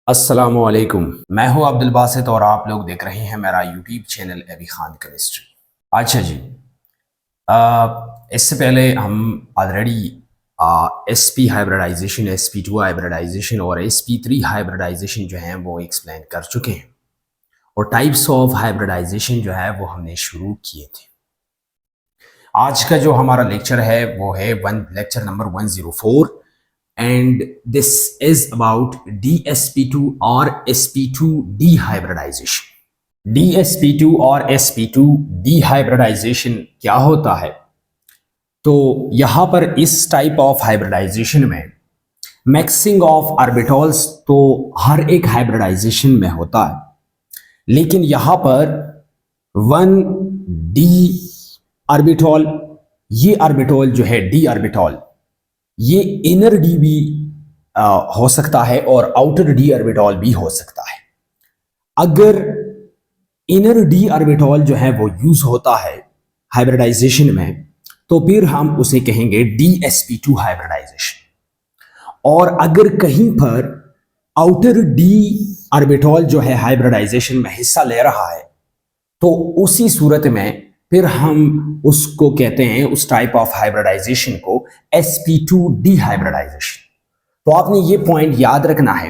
अस्सलामुअलैकुम। मैं हूं अब्दुल बासित और आप लोग देख रहे हैं मेरा यूट्यूब चैनल अभी खान केमिस्ट्री। अच्छा जी, इससे पहले हम already SP hybridisation, sp2 hybridisation और sp3 हाइब्रिडाइजेशन जो है वो एक्सप्लेन कर चुके हैं और टाइप्स ऑफ हाइब्रिडाइजेशन जो है वो हमने शुरू किए थे। आज का जो हमारा लेक्चर है वो है lecture number 104 and this is about DSP2 और sp2d hybridization। DSP2 और sp2d hybridization क्या होता है? तो यहां पर इस टाइप ऑफ हाइब्रिडाइजेशन में मिक्सिंग ऑफ ऑर्बिटल्स तो हर एक हाइब्रिडाइजेशन में होता है, लेकिन यहां पर 1d ऑर्बिटल, ये ऑर्बिटल जो है d ऑर्बिटल, ये इनर डी भी हो सकता है और आउटर डी ऑर्बिटल भी हो सकता है। अगर इनर डी ऑर्बिटल जो है वो यूज होता है हाइब्रिडाइजेशन में तो फिर हम उसे कहेंगे DSP2 हाइब्रिडाइजेशन। और अगर कहीं पर आउटर डी ऑर्बिटल जो है हाइब्रिडाइजेशन में हिस्सा ले रहा है तो उसी सूरत में फिर हम उसको कहते हैं, उस टाइप ऑफ हाइब्रिडाइजेशन को sp2d हाइब्रिडाइजेशन। तो आपने ये पॉइंट याद रखना है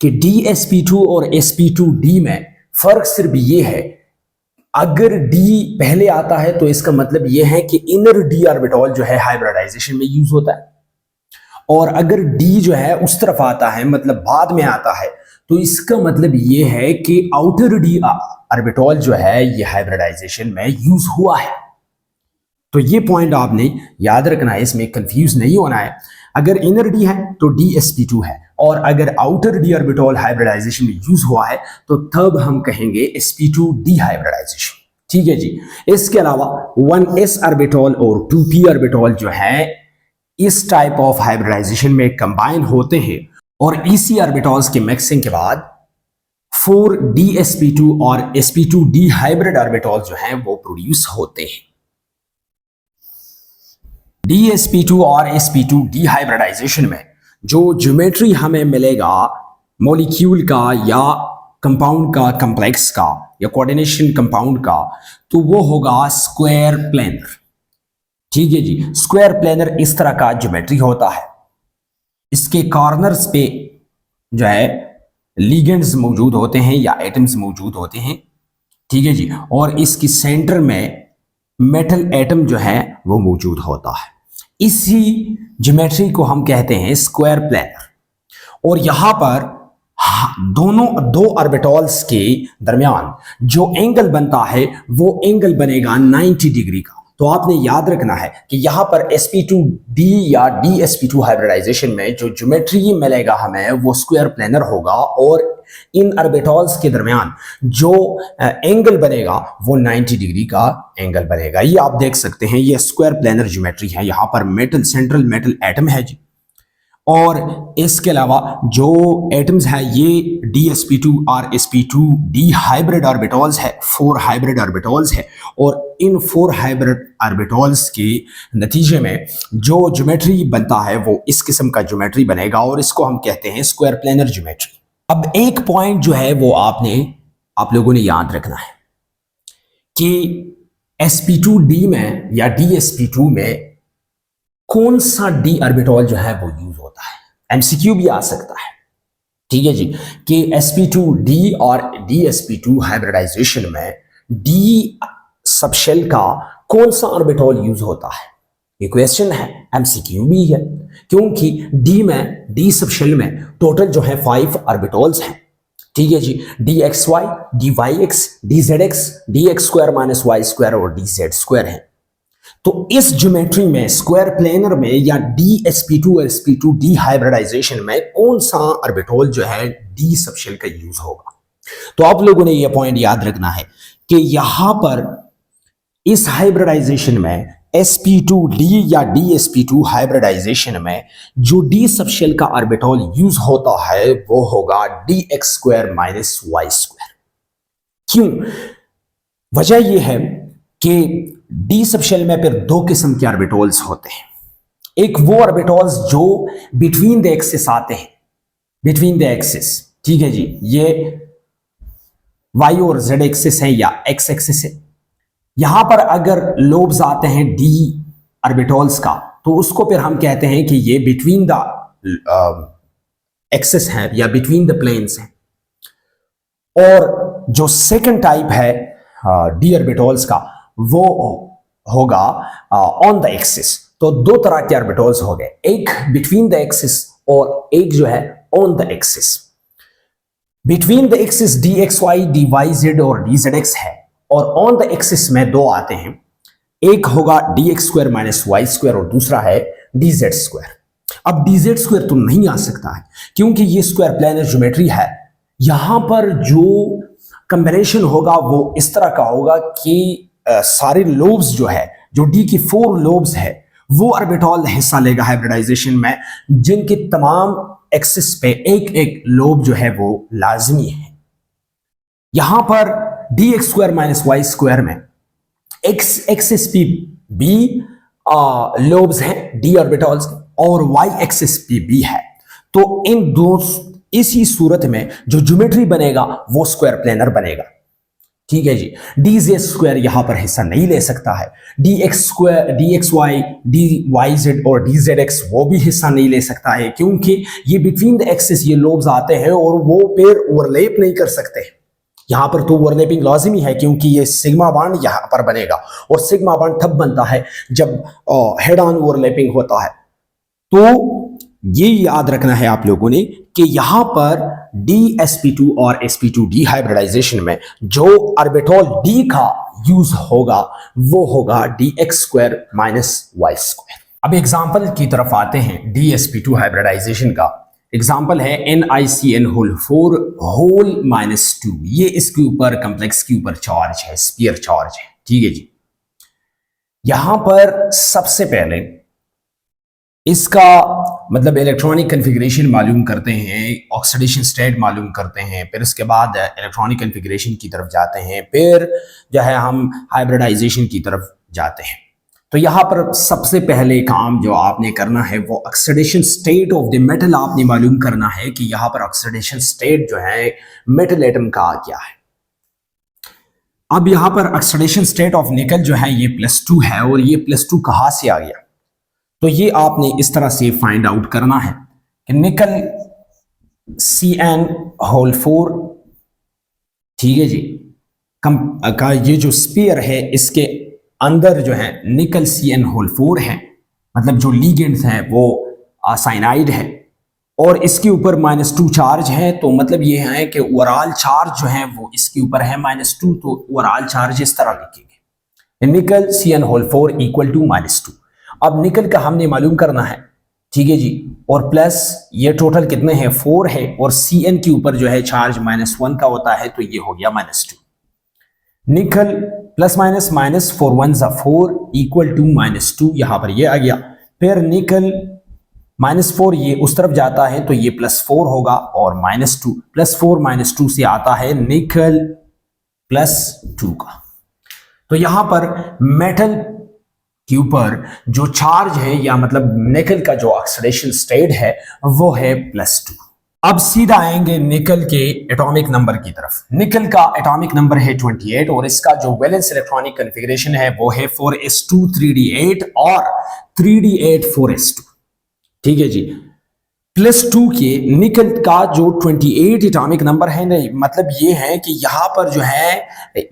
कि DSP2 और sp2d में फर्क सिर्फ ये है, अगर d पहले आता है तो इसका मतलब ये है कि इनर d ऑर्बिटल जो है हाइब्रिडाइजेशन में यूज होता है, और अगर d जो है उस तरफ आता है, मतलब बाद में आता है, तो इसका मतलब ये है कि आउटर डी ऑर्बिटल जो है ये हाइब्रिडाइजेशन में यूज हुआ है। तो ये पॉइंट आपने याद रखना है, इसमें कंफ्यूज नहीं होना है। अगर इनर डी है तो DSP2 है, और अगर आउटर डी ऑर्बिटल हाइब्रिडाइजेशन में यूज हुआ है तो तब हम कहेंगे sp2d हाइब्रिडाइजेशन। ठीक है जी। इसके अलावा 1s ऑर्बिटल और 2p ऑर्बिटल जो है इस टाइप ऑफ हाइब्रिडाइजेशन में कंबाइन होते हैं, और इसी ऑर्बिटल्स के मिक्सिंग के बाद 4DSP2 और sp2d हाइब्रिड ऑर्बिटल्स जो हैं वो प्रोड्यूस होते हैं। DSP2 और sp2d हाइब्रिडाइजेशन में जो ज्योमेट्री हमें मिलेगा मॉलिक्यूल का या कंपाउंड का, कॉम्प्लेक्स का या कोऑर्डिनेशन कंपाउंड का, तो वो होगा स्क्वायर प्लेनर। ठीक है जी। स्क्वायर प्लेनर इस तरह का ज्योमेट्री होता है, इसके कॉर्नर्स पे जो है लिगेंड्स मौजूद होते हैं या एटम्स मौजूद होते हैं। ठीक है जी। और इसकी सेंटर में मेटल एटम जो है वो मौजूद होता है। इसी ज्योमेट्री को हम कहते हैं स्क्वायर प्लेनर। और यहां पर दो ऑर्बिटल्स के दरमियान जो एंगल बनता है वो एंगल बनेगा 90 डिग्री का। तो आपने याद रखना है कि यहां पर sp2d या DSP2 हाइब्रिडाइजेशन में जो ज्योमेट्री मिलेगा हमें वो स्क्वायर प्लेनर होगा, और इन ऑर्बिटल्स के दरमियान जो एंगल बनेगा वो 90 डिग्री का एंगल बनेगा। ये आप देख सकते हैं, ये स्क्वायर प्लेनर ज्योमेट्री है। यहां पर सेंट्रल मेटल एटम है जी, और इसके अलावा जो एटम्स है ये DSP2 और sp2d हाइब्रिड ऑर्बिटल्स है, 4 हाइब्रिड ऑर्बिटल्स है, और इन 4 हाइब्रिड ऑर्बिटल्स के नतीजे में जो ज्योमेट्री बनता है वो इस किस्म का ज्योमेट्री बनेगा, और इसको हम कहते हैं स्क्वायर प्लेनर ज्योमेट्री। अब एक पॉइंट जो है वो आप लोगों ने याद रखना है कि sp2d में या DSP2 में कौन सा d ऑर्बिटल जो है वो यूज होता है। MCQ भी आ सकता है। ठीक है जी, कि sp2d और DSP2 हाइब्रिडाइजेशन में d सबशेल का कौन सा ऑर्बिटल यूज होता है, ये क्वेश्चन है, MCQ भी है, क्योंकि d सबशेल में टोटल जो है 5 ऑर्बिटल्स हैं। ठीक है जी, dxy, dyx, dzx, dx² - y² और dz² है। तो इस ज्योमेट्री में स्क्वायर प्लेनर में या DSP2 और sp2d हाइब्रिडाइजेशन में कौन सा ऑर्बिटल जो है d सबशेल का यूज होगा। तो आप लोगों ने यह पॉइंट याद रखना है कि यहां पर इस हाइब्रिडाइजेशन में sp2d या DSP2 हाइब्रिडाइजेशन में जो d सबशेल का ऑर्बिटल यूज होता है वो होगा dx² - y²। क्यों? वजह यह है कि d सबशेल में फिर 2 किस्म के ऑर्बिटल्स होते हैं। एक वो ऑर्बिटल्स जो बिटवीन द एक्सिस आते हैं, बिटवीन द एक्सिस, ठीक है जी, ये वाई और जेड एक्सिस है या एक्स एक्सिस है। यहां पर अगर लोब्स आते हैं डी ऑर्बिटल्स का, तो उसको फिर हम कहते हैं कि ये बिटवीन द एक्सिस है या बिटवीन द प्लेन्स है। और जो सेकंड टाइप है डी ऑर्बिटल्स का, वो होगा ऑन द एक्सिस। तो दो तरह के ऑर्बिटल्स हो गए, एक बिटवीन द एक्सिस और एक जो है on the axis. Between the axis D X Y, D Y Z और डी जेड एक्स है, और ऑन द एक्सिस में दो आते हैं, एक होगा D X square minus Y square और दूसरा है डी जेड स्क्वायर। अब डी जेड स्क्वायर तो नहीं आ सकता है क्योंकि ये स्क्वायर प्लेनर ज्योमेट्री है। यहां पर जो कंबिनेशन होगा वो इस तरह का होगा कि सारे लोब्स जो है, जो डी की 4 लोब्स है, वो ऑर्बिटल हिस्सा लेगा हाइब्रिडाइजेशन में, जिनके तमाम एक्सिस पे एक एक लोब जो है वो लाजमी है। यहां पर D X square minus Y square में एक्स एक्सिस पे बी लोब्स हैं डी ऑर्बिटल्स, और वाई एक्सिस पे बी है। तो इन दो, इसी सूरत में जो ज्योमेट्री बनेगा वो स्क्वायर प्लेनर बनेगा। ठीक है जी, डी जेड स्क्वायर यहां पर हिस्सा नहीं ले सकता है, D X square, D X Y, D Y Z और डी जेड एक्स वो भी हिस्सा नहीं ले सकता है, क्योंकि ये बिटवीन द एक्सिस ये लोब्स आते हैं और वो पेयर ओवरलैप नहीं कर सकते। यहां पर तो ओवरलैपिंग लाजिमी है क्योंकि ये सिग्मा बॉन्ड यहां पर बनेगा, और सिग्मा बॉन्ड तब बनता है जब हेड ऑन ओवरलैपिंग होता है। तो ये याद रखना है आप लोगों ने कि यहां पर DsP2 और sp2d हाइब्रिडाइजेशन में जो ऑर्बिटल D का यूज होगा वो होगा dx square minus Y square. अब एग्जांपल की तरफ आते हैं DsP2 हाइब्रिडाइजेशन का। एग्जांपल है NiCN होल 4 होल -2। ये इसके ऊपर कॉम्प्लेक्स के ऊपर चार्ज है, स्फीयर चार्ज है। ठीक है जी, यहां पर सबसे पहले इसका मतलब इलेक्ट्रॉनिक कन्फिग्रेशन मालूम करते हैं, ऑक्सीडेशन स्टेट मालूम करते हैं, फिर उसके बाद इलेक्ट्रॉनिक कन्फिग्रेशन की तरफ जाते हैं, फिर जो है हम हाइब्रिडाइजेशन की तरफ जाते हैं। तो यहाँ पर सबसे पहले काम जो आपने करना है वो oxidation state of the metal आपने मालूम करना है कि यहाँ पर ऑक्सीडेशन स्टेट जो है मेटल एटम का क्या है। अब यहाँ पर ऑक्सीडेशन स्टेट ऑफ निकल जो है ये +2 है, और ये +2 कहाँ से आ गया, तो ये आपने इस तरह से फाइंड आउट करना है कि निकल CN होल 4, ठीक है जी, का ये जो स्पीयर है इसके अंदर जो है निकल CN होल 4 है, मतलब जो लीगेंड्स है वो साइनाइड है, और इसके ऊपर -2 चार्ज है। तो मतलब ये है कि ओवरऑल चार्ज जो है वो इसके ऊपर है -2, तो ओवरऑल चार्ज इस तरह लिखेंगे, निकल CN होल 4 इक्वल टू -2। अब निकल का हमने मालूम करना है, ठीक है जी, और प्लस ये टोटल कितने हैं 4 है, और CN के ऊपर जो है चार्ज -1 का होता है, तो ये हो गया -2। Nickel plus minus -4 1 4 equal to -2, यहां पर ये आ गया। फिर निकल -4 ये उस तरफ जाता है तो ये +4 होगा, और -2 +4 -2 से आता है निकल +2 का। तो यहां पर मेटल के ऊपर जो चार्ज है या मतलब निकल का जो ऑक्सीडेशन स्टेट है वो है +2। अब सीधा आएंगे निकल के एटॉमिक नंबर की तरफ। निकल का एटॉमिक नंबर है 28, और इसका जो वैलेंस इलेक्ट्रॉनिक कॉन्फ़िगरेशन है वो है 4s2 3d8 और 3d8 4s2। ठीक है जी, +2 के निकल का जो 28 एटॉमिक नंबर है ना, मतलब ये है कि यहाँ पर जो है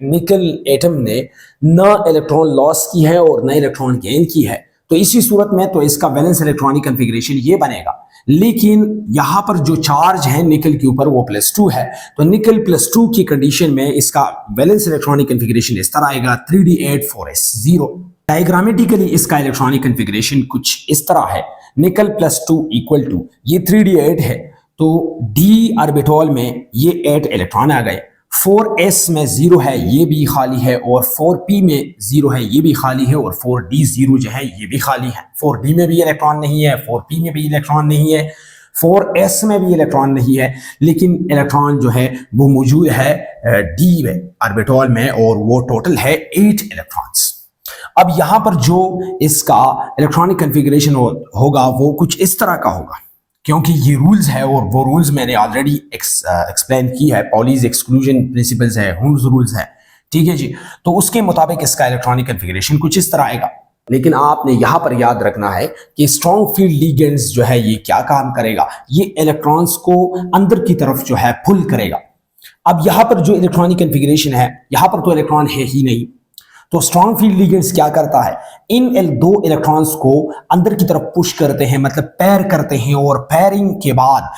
निकल एटम ने न इलेक्ट्रॉन लॉस की है और न इलेक्ट्रॉन गेन की है, तो इसी सूरत में तो इसका वैलेंस इलेक्ट्रॉनिक कॉन्फ़िगरेशन ये बनेगा। लेकिन यहाँ पर जो चार्ज है निकल के ऊपर वो +2 है, तो निकल +2 की कंडीशन में इसका वैलेंस इलेक्ट्रॉनिक कॉन्फ़िगरेशन इस तरह आएगा 3d8 4s0। डायग्रामेटिकली इसका इलेक्ट्रॉनिक कॉन्फ़िगरेशन कुछ इस तरह है, निकल +2 इक्वल टू ये 3d8 है, तो d ऑर्बिटल में ये 8 इलेक्ट्रॉन आ गए, 4s में 0 है ये भी खाली है, और 4p में 0 है ये भी खाली है, और 4d0 जो है ये भी खाली है। 4d में भी इलेक्ट्रॉन नहीं है, 4p में भी इलेक्ट्रॉन नहीं है, 4s में भी इलेक्ट्रॉन नहीं है, लेकिन इलेक्ट्रॉन जो है वो मौजूद है d ऑर्बिटल में, और वो टोटल है 8 इलेक्ट्रॉन्स। अब यहां पर जो इसका इलेक्ट्रॉनिक कॉन्फ़िगरेशन होगा वो कुछ इस तरह का होगा। क्योंकि ये रूल्स है और वो रूल्स मैंने ऑलरेडी एक्सप्लेन की है। पॉलीज एक्सक्लूजन प्रिंसिपल्स है, हुम्स रूल्स है, ठीक है जी। तो उसके मुताबिक इसका इलेक्ट्रॉनिक कन्फिगरेशन कुछ इस तरह आएगा। लेकिन आपने यहां पर याद रखना है कि स्ट्रॉन्ग फील्ड लिगेंड्स जो है ये क्या काम करेगा, ये इलेक्ट्रॉन्स को अंदर की तरफ जो है पुल करेगा। अब यहां पर जो इलेक्ट्रॉनिक कन्फिगरेशन है, यहां पर तो इलेक्ट्रॉन है ही नहीं, तो स्ट्रॉन्ग फील्ड लिगेंड्स क्या करता है, इन दो इलेक्ट्रॉन्स को अंदर की तरफ पुश करते हैं, मतलब पैर करते हैं, और पैरिंग के बाद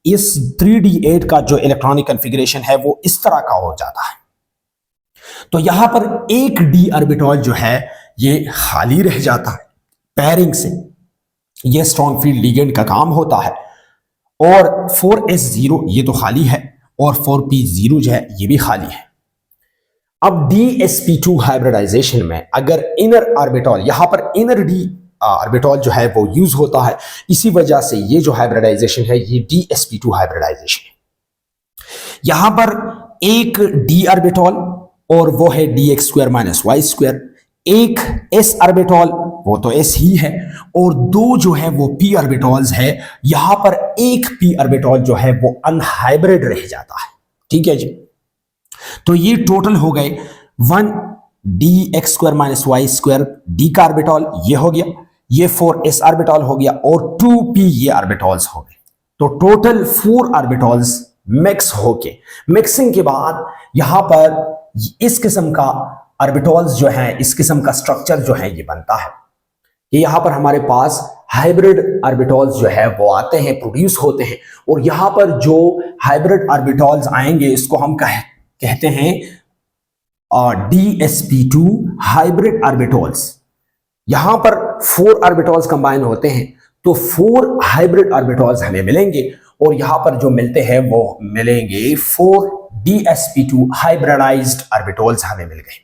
इस 3d8 का जो इलेक्ट्रॉनिक कन्फिगरेशन है वो इस तरह का हो जाता है। तो यहां पर एक d ऑर्बिटल जो है ये खाली रह जाता है पैरिंग से, ये स्ट्रॉन्ग फील्ड लिगेंड का काम होता है। और 4s0 ये तो खाली है, और 4p0 जो है ये भी खाली है। अब dsp2 हाइब्रिडाइजेशन में अगर इनर ऑर्बिटल, यहां पर इनर d ऑर्बिटल जो है वो यूज होता है, इसी वजह से ये जो हाइब्रिडाइजेशन है ये dsp2 हाइब्रिडाइजेशन है। यहां पर एक d ऑर्बिटल और वो है dx² - y², एक s ऑर्बिटल वो तो s ही है, और दो जो है वो p ऑर्बिटल्स है। यहां पर एक p ऑर्बिटल जो है वो अनहाइब्रिड रह जाता है, ठीक है जी। तो ये टोटल हो गए 1 dx² - y² d का ऑर्बिटल ये हो गया, ये 4s ऑर्बिटल हो गया, और 2p ये ऑर्बिटल्स हो गए। तो टोटल 4 ऑर्बिटल्स मिक्स होके, मिक्सिंग के बाद यहां पर इस किस्म का ऑर्बिटल्स जो है, इस किस्म का स्ट्रक्चर जो है ये बनता है। ये यहां पर हमारे पास हाइब्रिड ऑर्बिटल्स जो है वो आते हैं, प्रोड्यूस होते हैं, और यहां पर जो हाइब्रिड ऑर्बिटल्स आएंगे इसको हम कहते हैं dsp2 हाइब्रिड ऑर्बिटल्स। यहां पर 4 ऑर्बिटल्स कंबाइन होते हैं, तो 4 हाइब्रिड ऑर्बिटल्स हमें मिलेंगे, और यहां पर जो मिलते हैं वो मिलेंगे 4 dsp2 हाइब्रिडाइज्ड ऑर्बिटल्स हमें मिल गए,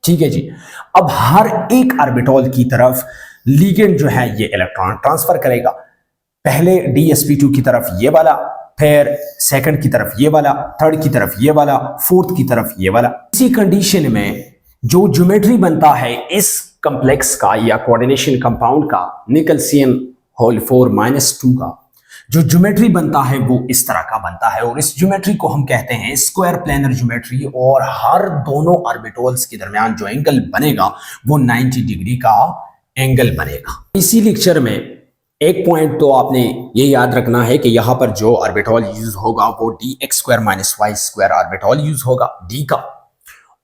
ठीक है जी। अब हर एक ऑर्बिटल की तरफ लिगेंड जो है ये इलेक्ट्रॉन ट्रांसफर करेगा, पहले dsp2 की तरफ ये वाला, फिर सेकंड की तरफ ये वाला, थर्ड की तरफ ये वाला, फोर्थ की तरफ ये वाला। इसी कंडीशन में जो ज्योमेट्री बनता है इस कॉम्प्लेक्स का या कोऑर्डिनेशन कंपाउंड का, निकल CN4 - 2 का जो ज्योमेट्री बनता है वो इस तरह का बनता है, और इस ज्योमेट्री को हम कहते हैं स्क्वायर प्लेनर ज्योमेट्री। और हर दोनों ऑर्बिटल्स के दरमियान जो एंगल बनेगा वो 90 डिग्री का एंगल बनेगा। इसी लेक्चर में एक पॉइंट तो आपने ये याद रखना है कि यहां पर जो ऑर्बिटल यूज होगा वो dx² - y² ऑर्बिटल यूज होगा d का।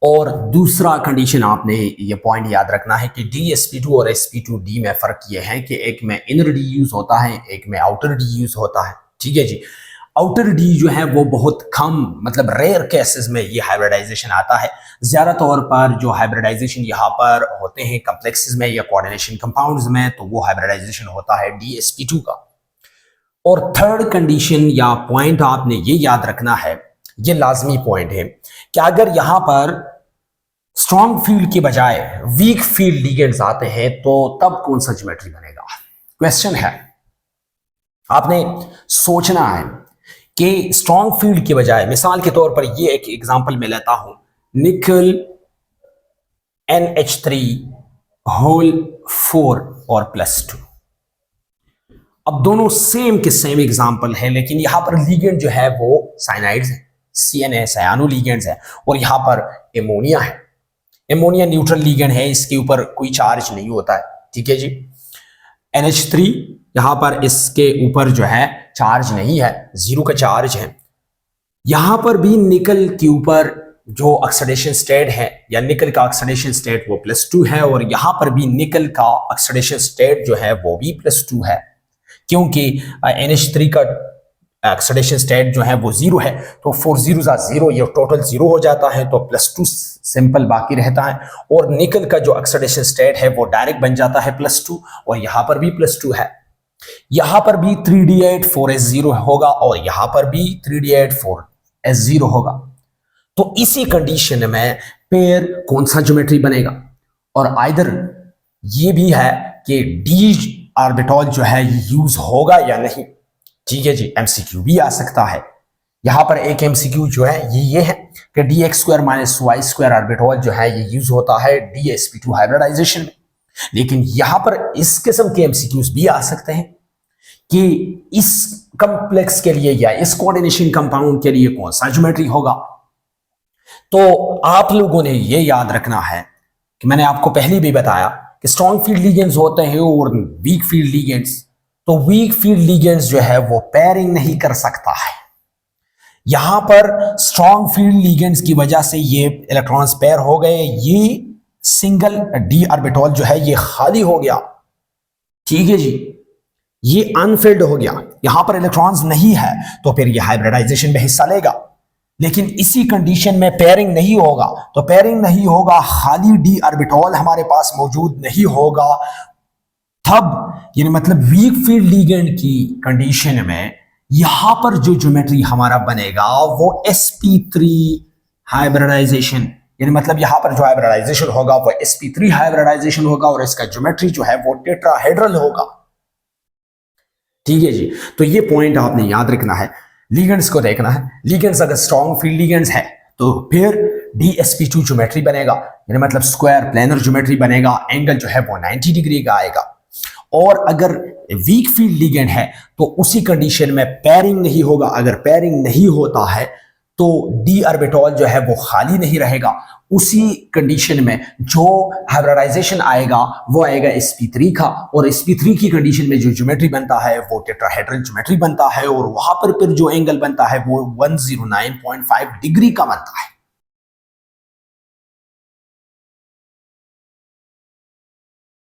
और दूसरा कंडीशन आपने ये पॉइंट याद रखना है कि dsp2 और sp2d में फर्क ये है कि एक में इनर d यूज होता है, एक में आउटर d यूज होता है, ठीक है जी। आउटर d जो है वो बहुत कम, मतलब रेयर केसेस में ये हाइब्रिडाइजेशन आता है। ज्यादा तौर पर जो हाइब्रिडाइजेशन यहाँ पर होते हैं कॉम्प्लेक्सेस में या कोऑर्डिनेशन कंपाउंड्स में, तो वो हाइब्रिडाइजेशन होता है dsp2 का। और थर्ड कंडीशन या पॉइंट आपने ये याद रखना है, ये लाजमी पॉइंट है कि अगर यहां पर स्ट्रॉन्ग फील्ड के बजाय वीक फील्ड लिगेंड्स आते हैं तो तब कौन सा ज्योमेट्री बनेगा। क्वेश्चन है, आपने सोचना है कि स्ट्रॉन्ग फील्ड के बजाय, मिसाल के तौर पर ये एक एग्जांपल मैं लेता हूं, निकल NH3 और +2। अब दोनों सेम के सेम एग्जांपल है, लेकिन यहां पर लिगेंड जो है वो साइनाइड्स है, CN सायानो लिगेंड्स है, और यहां पर एमोनिया है। एमोनिया न्यूट्रल लिगेंड है, इसके ऊपर कोई चार्ज नहीं होता है, ठीक है जी। NH3 यहां पर इसके ऊपर जो है चार्ज नहीं है, 0 का चार्ज है। यहां पर भी निकल के ऊपर जो ऑक्सीडेशन स्टेट है या निकल का ऑक्सीडेशन स्टेट वो +2 है, और यहां पर भी निकल का ऑक्सीडेशन स्टेट जो है वो भी +2 है, क्योंकि NH3 का ऑक्सीडेशन स्टेट जो है वो 0 है, तो 4 0 0, ये टोटल 0 हो जाता है, तो +2 सिंपल बाकी रहता है। और निकल का जो ऑक्सीडेशन स्टेट है वो डायरेक्ट बन जाता है +2, और यहां पर भी +2 है। यहां पर भी 3d8 4s0 होगा, और यहां पर भी 3d8 4s0 होगा। तो इसी कंडीशन में पेयर कौन सा ज्योमेट्री बनेगा, और आइदर ये भी है कि d ऑर्बिटल जो है यूज होगा या नहीं, ठीक है जी। MCQ भी आ सकता है। यहां पर एक MCQ जो है ये है कि dx² - y² ऑर्बिटल जो है ये यूज होता है dsp2 हाइब्रिडाइजेशन में। लेकिन यहां पर इस किस्म के MCQs भी आ सकते हैं कि इस कंप्लेक्स के लिए या इस कोऑर्डिनेशन कंपाउंड के लिए कौन सा ज्योमेट्री होगा। तो आप लोगों ने ये याद रखना है कि मैंने आपको पहले भी बताया कि स्ट्रॉन्ग फील्ड लिगेंड्स होते हैं और वीक फील्ड लिगेंड्स। तो वीक फील्ड लिगेंड्स जो है वो पेयरिंग नहीं कर सकता है। यहां पर स्ट्रॉन्ग फील्ड लिगेंड्स की वजह से ये इलेक्ट्रॉन्स पेयर हो गए, ये सिंगल डी ऑर्बिटल जो है ये खाली हो गया, ठीक है जी, ये अनफिल्ड हो गया, यहां पर इलेक्ट्रॉन्स नहीं है, तो फिर ये हाइब्रिडाइजेशन में हिस्सा लेगा। लेकिन इसी कंडीशन में पेयरिंग नहीं होगा, तो पेयरिंग नहीं होगा, खाली डी ऑर्बिटल हमारे पास मौजूद नहीं होगा, तब यानी मतलब वीक फील्ड लिगेंड की कंडीशन में यहां पर जो ज्योमेट्री हमारा बनेगा वो sp3 हाइब्रिडाइजेशन, यानी मतलब यहां पर जो हाइब्रिडाइजेशन होगा वो sp3 हाइब्रिडाइजेशन होगा और इसका ज्योमेट्री जो है वो टेट्राहेड्रल होगा, ठीक है जी। तो ये पॉइंट आपने याद रखना है, लिगेंड्स को देखना है। लिगेंड्स अगर स्ट्रॉन्ग फील्ड लिगेंड्स है तो फिर dsp2 ज्योमेट्री बनेगा, यानी मतलब स्क्वायर प्लेनर ज्योमेट्री बनेगा, एंगल जो है वो 90 डिग्री का आएगा। और अगर वीक फील्ड लिगेंड है तो उसी कंडीशन में पेयरिंग नहीं होगा। अगर पेयरिंग नहीं होता है तो डी ऑर्बिटल जो है वो खाली नहीं रहेगा, उसी कंडीशन में जो हाइब्रिडाइजेशन आएगा वो आएगा sp3 का, और sp3 की कंडीशन में जो ज्योमेट्री बनता है वो टेट्राहेड्रल ज्योमेट्री बनता है, और वहां पर फिर जो एंगल बनता है वो 109.5 डिग्री का बनता है।